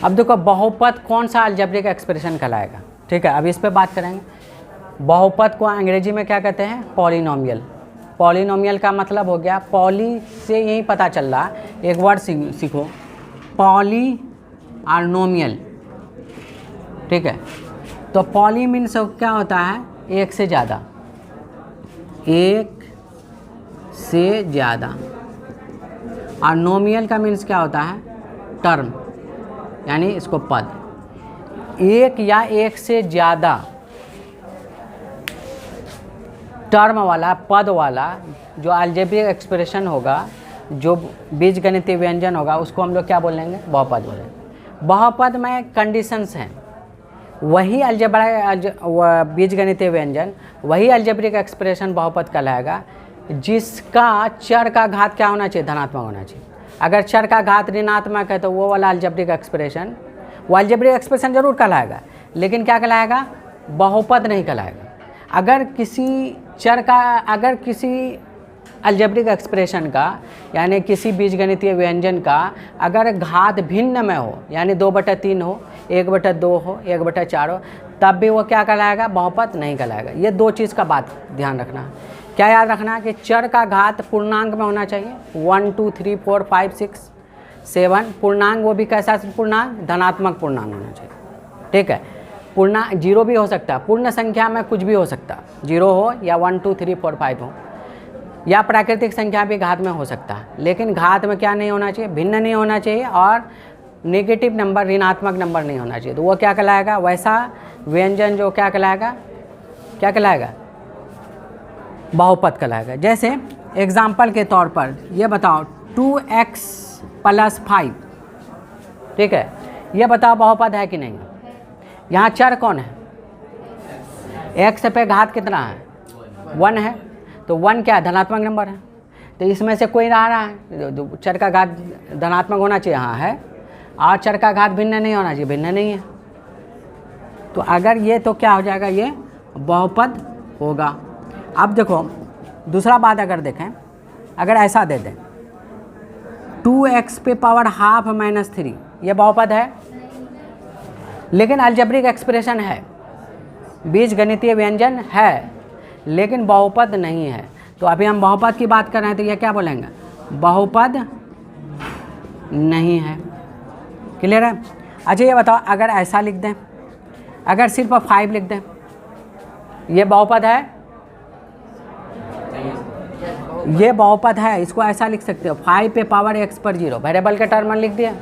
अब देखो बहुपद कौन सा अलजेब्रिक एक्सप्रेशन कहलाएगा, ठीक है। अब इस पे बात करेंगे। बहुपद को अंग्रेजी में क्या कहते हैं? पॉलिनोमियल। पॉलिनोमियल का मतलब हो गया, पॉली से यही पता चल रहा, एक वर्ड सीखो, पॉली और नोमियल, ठीक है। तो पॉली मीन्स क्या होता है? एक से ज़्यादा, एक से ज़्यादा। और नोमियल का मीन्स क्या होता है? टर्म, यानी इसको पद, एक या एक से ज़्यादा टर्म वाला, पद वाला जो अलजेब्रिक एक्सप्रेशन होगा, जो बीजगणितीय व्यंजन होगा, उसको हम लोग क्या बोलेंगे? बहुपद बोलेंगे। बहुपद में कंडीशंस हैं, वही बीजगणितीय व्यंजन, वही अलजेब्रिक एक्सप्रेशन बहुपद कहलाएगा जिसका चर का घात क्या होना चाहिए? धनात्मक होना चाहिए। अगर चर का घात ऋणात्मक है तो वो वाला अलजेब्रिक एक्सप्रेशन, वो अलजेब्रिक एक्सप्रेशन जरूर कहलाएगा, लेकिन क्या कहलाएगा? बहुपद नहीं कहलाएगा। अगर किसी चर का, अगर किसी अलजेब्रिक एक्सप्रेशन का, यानी किसी बीजगणितीय व्यंजन का अगर घात भिन्न में हो, यानी 2/3 हो, 1/2 हो, 1/4 हो, तब भी वो क्या कहलाएगा? बहुपद नहीं कहलाएगा। ये दो चीज़ का बात ध्यान रखना है। क्या याद रखना है? कि चर का घात पूर्णांक में होना चाहिए, 1 2 3 4 5 6 7 पूर्णांक, वो भी कैसा पूर्णांक? धनात्मक पूर्णांक होना चाहिए, ठीक है। पूर्णांक जीरो भी हो सकता है, पूर्ण संख्या में कुछ भी हो सकता है, 0 हो या 1 2 3 4 5 हो, या प्राकृतिक संख्या भी घात में हो सकता है, लेकिन घात में क्या नहीं होना चाहिए? भिन्न नहीं होना चाहिए, और नेगेटिव नंबर, ऋणात्मक नंबर नहीं होना चाहिए। तो वो क्या कहलाएगा? वैसा व्यंजन जो क्या कहलाएगा? क्या कहलाएगा? बहुपद कहलाएगा। जैसे एग्जाम्पल के तौर पर ये बताओ, 2x + 5, ठीक है, ये बताओ बहुपद है कि नहीं? यहाँ चर कौन है? x पे घात कितना है? 1 है, तो 1 क्या है? धनात्मक नंबर है। तो इसमें से कोई रहा है, चर का घात धनात्मक होना चाहिए, हाँ है, और चर का घात भिन्न नहीं होना चाहिए, भिन्न नहीं है। तो अगर ये, तो क्या हो जाएगा? ये बहुपद होगा। अब देखो दूसरा बात अगर देखें, अगर ऐसा दे दें 2x पे पावर हाफ -3, ये बहुपद है, लेकिन अलजेब्रिक एक्सप्रेशन है, बीजगणितीय व्यंजन है, लेकिन बहुपद नहीं है। तो अभी हम बहुपद की बात कर रहे हैं, तो ये क्या बोलेंगे? बहुपद नहीं है। क्लियर है? अच्छा ये बताओ, अगर ऐसा लिख दें, अगर सिर्फ 5 लिख दें, ये बहुपद है? ये बहुपद है, इसको ऐसा लिख सकते हो, 5 पे पावर x पर 0, वेरिएबल के टर्म में लिख दिया।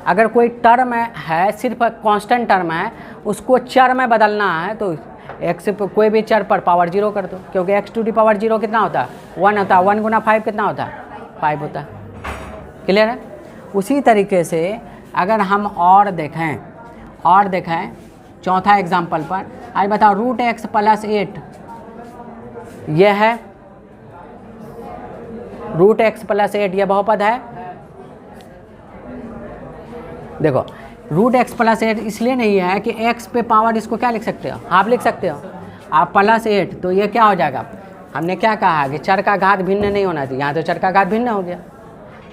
अगर कोई टर्म है, सिर्फ कांस्टेंट टर्म है, उसको चर में बदलना है, तो x पे कोई भी चर पर पावर 0 कर दो, क्योंकि x⁴ कितना होता है? 1 होता है। 1 × 5 कितना होता है? 5 होता है। क्लियर है? उसी तरीके से अगर हम और देखें चौथा एग्जाम्पल पर, आज बताओ √x + 8, यह है √x + 8, यह बहुपद है? देखो √x + 8 इसलिए नहीं है कि x पे पावर, इसको क्या लिख सकते हो? हाफ लिख सकते हो आप, +8, तो ये क्या हो जाएगा? हमने क्या कहा कि चर का घात भिन्न नहीं होना चाहिए, यहाँ तो चर का घात भिन्न हो गया।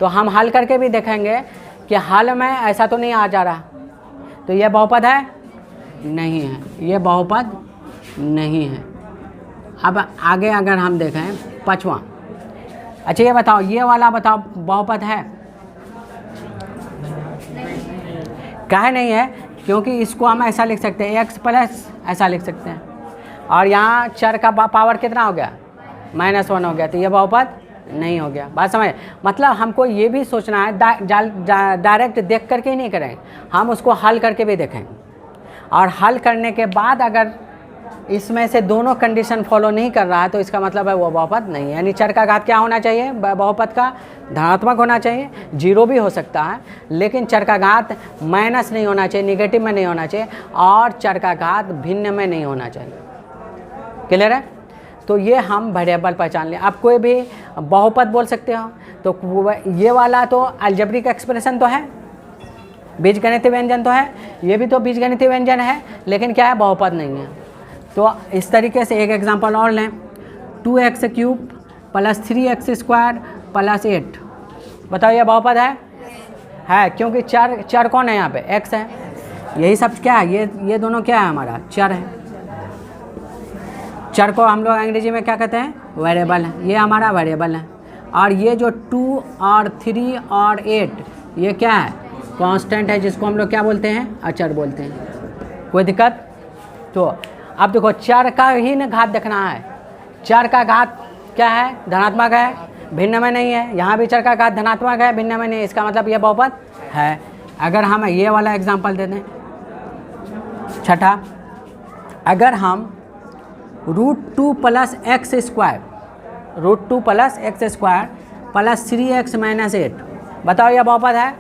तो हम हल करके भी देखेंगे कि हल में ऐसा तो नहीं आ जा रहा, तो ये बहुपद है? नहीं है, ये बहुपद नहीं है। अब आगे अगर हम देखें पाँचवा, अच्छा ये बताओ, ये वाला बताओ बहुपद है? काहे नहीं है? क्योंकि इसको हम ऐसा लिख सकते हैं, x प्लस ऐसा लिख सकते हैं, और यहाँ चर का पावर कितना हो गया? -1 हो गया, तो ये बहुपद नहीं हो गया। बात समझ? मतलब हमको ये भी सोचना है, डायरेक्ट देख करके ही नहीं करेंगे, हम उसको हल करके भी देखेंगे, और हल करने के बाद अगर इसमें से दोनों कंडीशन फॉलो नहीं कर रहा है, तो इसका मतलब है वो बहुपद नहीं है। यानी चर का घात क्या होना चाहिए? बहुपद का धनात्मक होना चाहिए, 0 भी हो सकता है, लेकिन चर का घात माइनस नहीं होना चाहिए, निगेटिव में नहीं होना चाहिए, और चर का घात भिन्न में नहीं होना चाहिए। क्लियर है? तो ये हम वेरिएबल पहचान लें। आप कोई भी बहुपद बोल सकते हो, तो ये वाला तो अलजेब्रिक एक्सप्रेशन तो है, बीजगणितीय व्यंजन तो है, ये भी तो बीजगणितीय व्यंजन है, लेकिन क्या है? बहुपद नहीं है। तो इस तरीके से एक एग्जांपल और लें, 2x³ + 3x² + 8, बताओ ये बहुपद है क्योंकि चर चर कौन है यहाँ पे, x है। यही सब क्या है, ये दोनों क्या है हमारा, चर है। चर को हम लोग अंग्रेजी में क्या कहते हैं, वेरिएबल है। ये हमारा वेरिएबल है। और ये जो 2 और 3 और 8 ये क्या है, कांस्टेंट है, जिसको हम लोग क्या बोलते हैं, अचर बोलते हैं। कोई दिक्कत? तो अब देखो चर का ही न घात देखना है। चर का घात क्या है, धनात्मक है, भिन्न में नहीं है। यहाँ भी चर का घात धनात्मक है, भिन्न में नहीं है। इसका मतलब ये बहुपद है। अगर हम ये वाला एग्जांपल दे दें, छठा, अगर हम √2 + x² √2 + x² + 3x - 8, बताओ यह बहुपद है।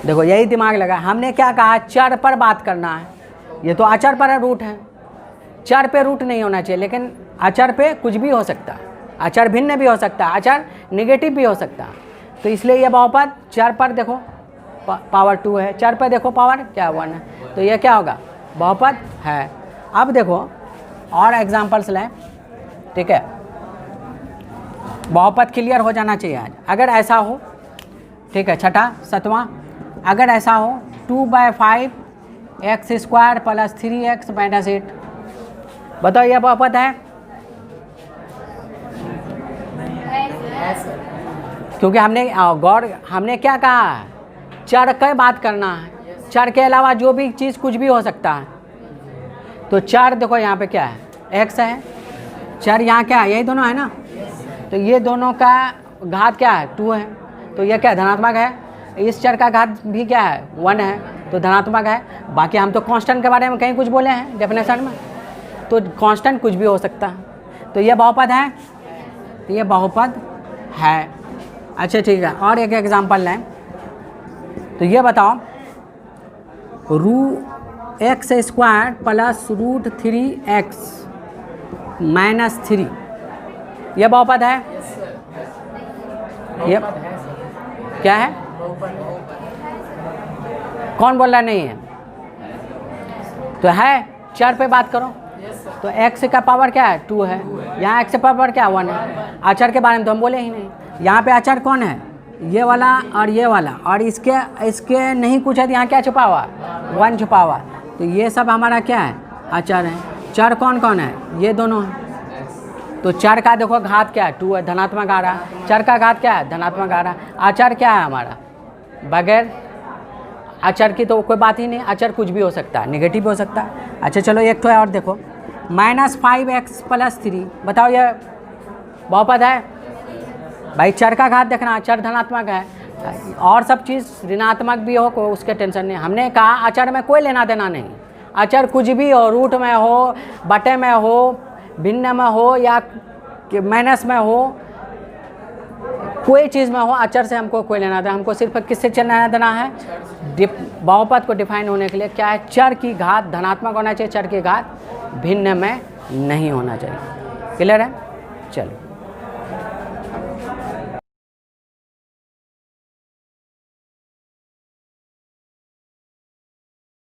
देखो यही दिमाग लगा, हमने क्या कहा, चर पर बात करना है। ये तो अचर पर रूट है, चर पे रूट नहीं होना चाहिए, लेकिन अचर पे कुछ भी हो सकता है। अचर भिन्न भी हो सकता है, अचर निगेटिव भी हो सकता है। तो इसलिए यह बहुपद चर पर देखो पावर 2 है, चर पर देखो पावर क्या 1 है, तो यह क्या होगा, बहुपद है। अब देखो और एग्जाम्पल्स लें, ठीक है। बहुपद क्लियर हो जाना चाहिए आज। अगर ऐसा हो, ठीक है, छठा सातवां, अगर ऐसा हो 2/5 x² + 3x - 8, बताओ यह बहुपद है। क्योंकि हमने क्या कहा, चर की बात करना है। चर के अलावा जो भी चीज़ कुछ भी हो सकता है। तो चर देखो यहाँ पे क्या है, x है, चर यहाँ क्या है, यही दोनों है ना। तो ये दोनों का घात क्या है, 2 है, तो ये क्या धनात्मक है। इस चर का घात भी क्या है, 1 है, तो धनात्मक है। बाकी हम तो कांस्टेंट के बारे में कहीं कुछ बोले हैं डेफिनेशन में, तो कांस्टेंट कुछ भी हो सकता है। तो ये बहुपद है, तो ये बहुपद है। अच्छा ठीक है, और एक एग्जांपल लें, तो ये बताओ x² + √3x - 3, यह बहुपद है। ये क्या है, कौन बोल रहा नहीं है, तो है। चर पे बात करो, तो x का पावर क्या है, 2 है, यहाँ x का पावर क्या 1 है। अचर के बारे में तो हम बोले ही नहीं। यहाँ पे अचर कौन है, ये वाला और ये वाला, और इसके नहीं कुछ है, तो यहाँ क्या छुपा हुआ, 1 छुपा हुआ। तो ये सब हमारा क्या है, अचर है। चर कौन कौन है, ये दोनों है। तो चर का देखो घात क्या है, 2 है, धनात्मक आ रहा है। चर का घात क्या है, धनात्मक आ रहा है। अचर क्या है हमारा, बगैर अचर की तो कोई बात ही नहीं। अचर कुछ भी हो सकता है, निगेटिव भी हो सकता है। अच्छा चलो एक तो और देखो, -5x + 3, बताओ ये बहुपद है। भाई चर का घात देखना, चर धनात्मक है, और सब चीज़ ऋणात्मक भी हो, कोई उसके टेंशन नहीं। हमने कहा अचर में कोई लेना देना नहीं। अचर कुछ भी हो, रूट में हो, बटे में हो, भिन्न में हो, या माइनस में हो, कोई चीज़ में हो, अचर से हमको कोई लेना देना। हमको सिर्फ किससे लेना देना है, बहुपद को डिफाइन होने के लिए क्या है, चर की घात धनात्मक होना चाहिए, चर की घात भिन्न में नहीं होना चाहिए। क्लियर है, चलो।